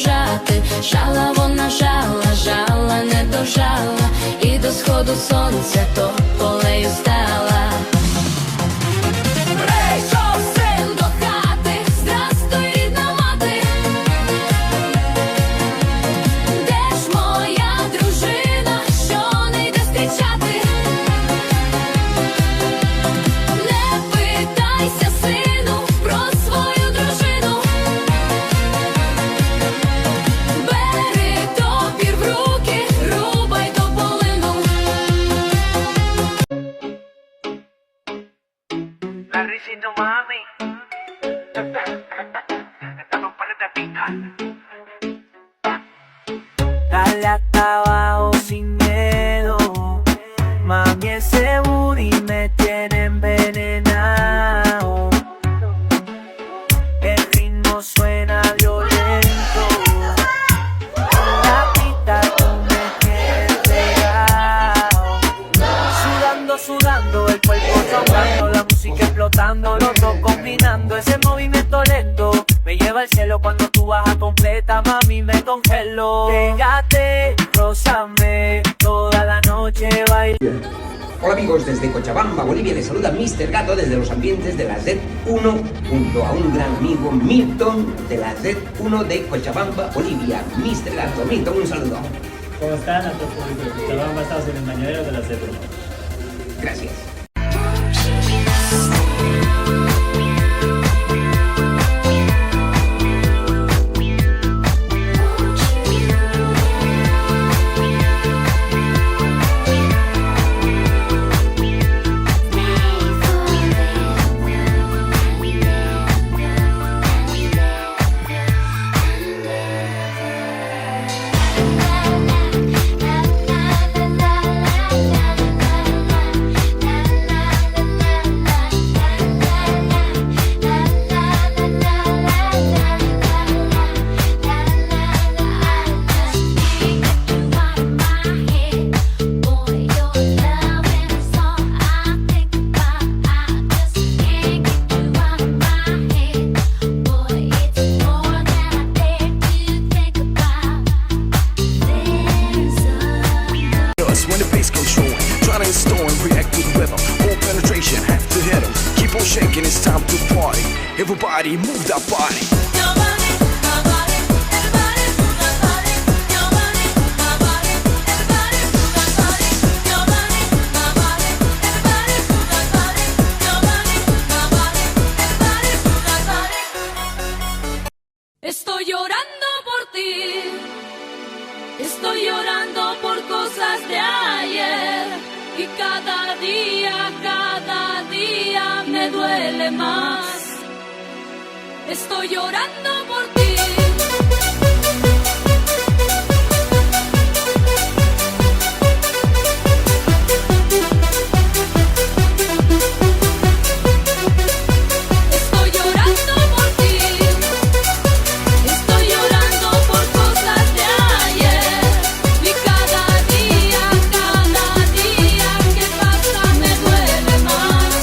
дожати. Жала вона жала, жала не дожала, і до сходу сонця то полею стала. Прийшов син до хати, здрастуй, рідна мати. Де ж моя дружина, що не йде зустрічати? Не питайся, сину, про свою дружину. Бери топір в руки, рубай тополину. La risito mami. Estamos para de pica. Dale hasta abajo sin miedo. Mami, ese booty me tiene envenenado. El ritmo suena violento. En la pista tú me tienes pegado. Sudando, sudando, el cuerpo sonando, la música explotando, los dos combinando ese movimiento lento. Me lleva al cielo cuando tú bajas completa, mami, me congelo. Pégate, rózame, toda la noche baila. Hola amigos, desde Cochabamba, Bolivia, les saluda Mr. Gato desde los ambientes de la Z1 junto a un gran amigo Milton de la Z1 de Cochabamba, Bolivia. Mr. Gato, Milton, un saludo. ¿Cómo están? A todo público de Cochabamba, estamos en el mañanero de la Z1. Gracias. When the bass goes showing, try to install and react to the rhythm. Full penetration, have to hit 'em. Keep on shaking, it's time to party. Everybody move that body. Estoy llorando por ti, estoy llorando por cosas de ayer, y cada día me duele más. Estoy llorando por ti. Estoy llorando por ti. Estoy llorando por cosas de ayer, y cada día que pasa me duele más.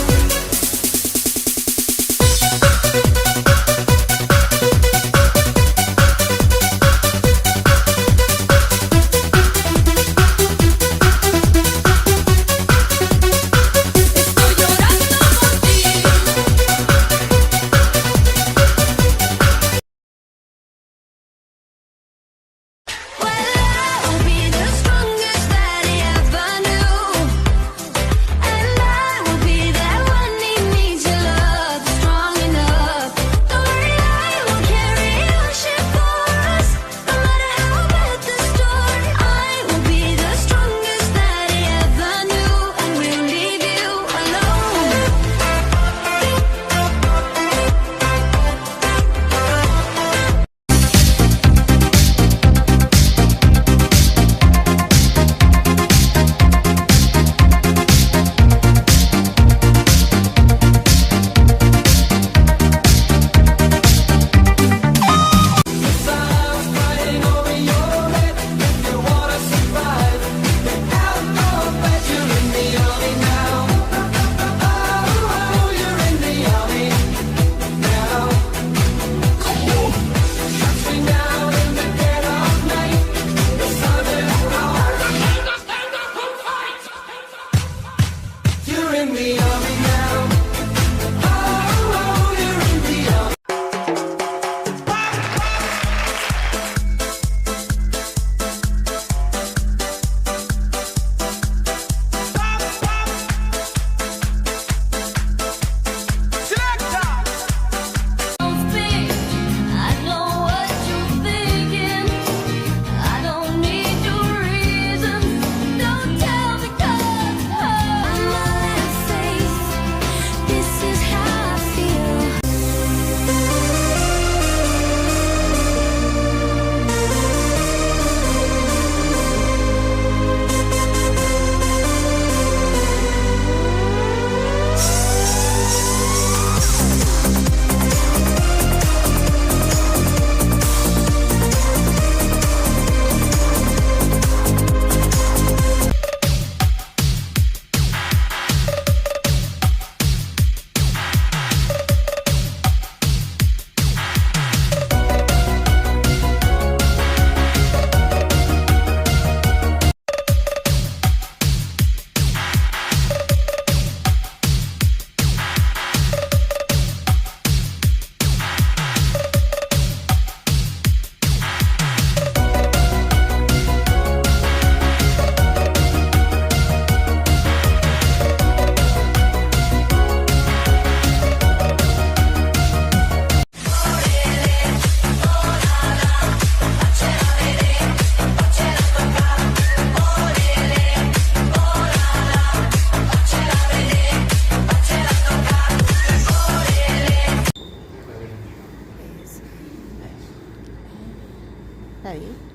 bien.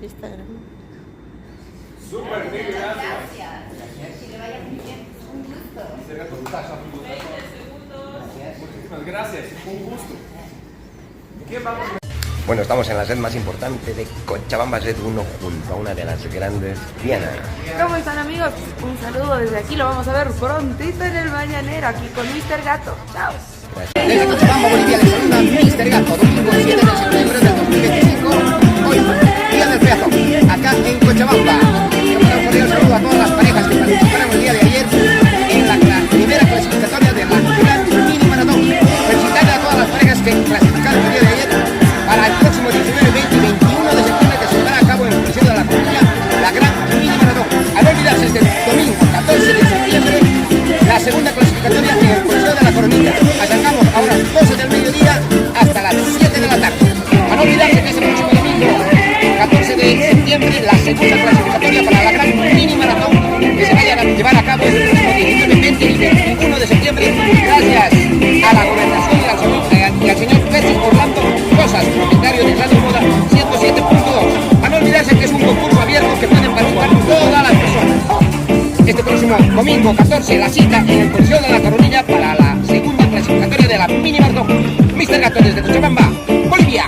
Sí, está grabando. Súper, mil gracias. Que le vaya muy bien. Un gusto. Muchísimas gracias. Un gusto. ¿Quién vamos? Bueno, estamos en la sed más importante de Cochabamba, Sed 1, junto a una de las grandes, Diana. ¿Cómo están, amigos? Un saludo desde aquí, lo vamos a ver prontito en el Mañanero, aquí con Mr. Gato. Chao. Desde Cochabamba, Bolivia, les saluda Mr. Gato, domingo 7 de septiembre del 2025, hoy, día del peatón, acá en Cochabamba. Quiero mandar un cordial saludo a todas las parejas que participaron el día de ayer en la primera clasificatoria de la Gran Mini Maratón. Felicitar a todas las parejas que clasificaron el día de ayer para el próximo 19, 20 y 21 de septiembre que se llevará a cabo en el Coliseo de la Coruña, la Gran Mini Maratón. A no olvidarse, este domingo 14 de septiembre, la segunda clasificatoria en el Coliseo de la Coruña. Arrancamos ahora a las 12 del mediodía hasta las 7 de la tarde. A no olvidarse que este próximo domingo, 14 de septiembre, la segunda clasificatoria para la Gran Mini Maratón que se vaya a llevar a cabo el próximo 19, 20 y 21 de septiembre. Gracias a la gobernación y al señor Pérez Orlando Cosas, propietario de Radio Moda 107.2. A no olvidarse que es un concurso abierto que pueden participar todas las personas. Este próximo domingo 14, la cita en el Coliseo de la Coruña para la segunda clasificatoria de la Mini Maratón. Mr. Gato desde Cochabamba, Bolivia.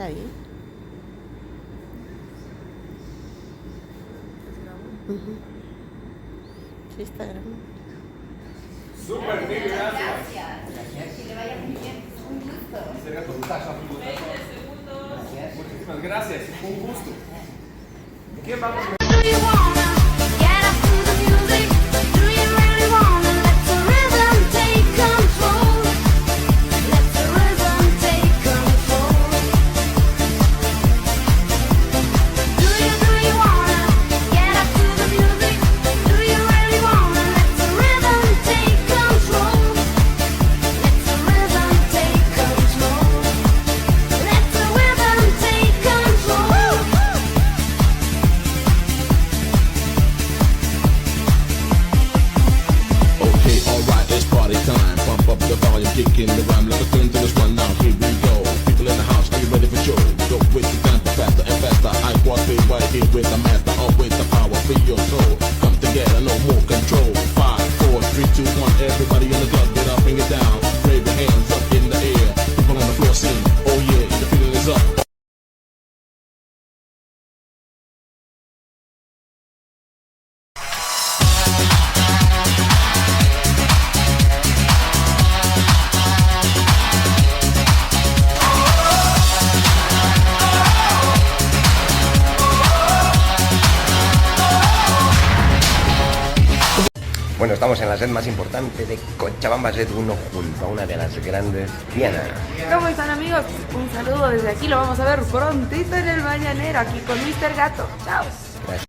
Está bien. Sí, está grabando. Súper, mil gracias. Que le vaya muy bien. Un gusto. Muchísimas gracias. Un gusto. ¿Quién vamos? Do you wanna get up to the music? Do you really wanna let the rhythm take control? Let the rhythm take control. Do you wanna get up to the music? Do you really wanna let the rhythm take control? kicking the rhyme like a twin to this one. Now here we go. People in the house, are you ready for show? Go with the tempo, faster and faster. I walk right here with the master, all with the power, free your soul. Come together, no more control. 5, 4, 3, 2, 1. Everybody in the club, get up, bring it down. Wave your hands up in the air. People on the floor sing, oh yeah, the feeling is up. Bueno, estamos en la sed más importante de Cochabamba, sed 1, junto a una de las grandes, Diana. ¿Cómo están, amigos? Un saludo desde aquí, lo vamos a ver prontito en el mañanero, aquí con Mr. Gato. Chao. Gracias.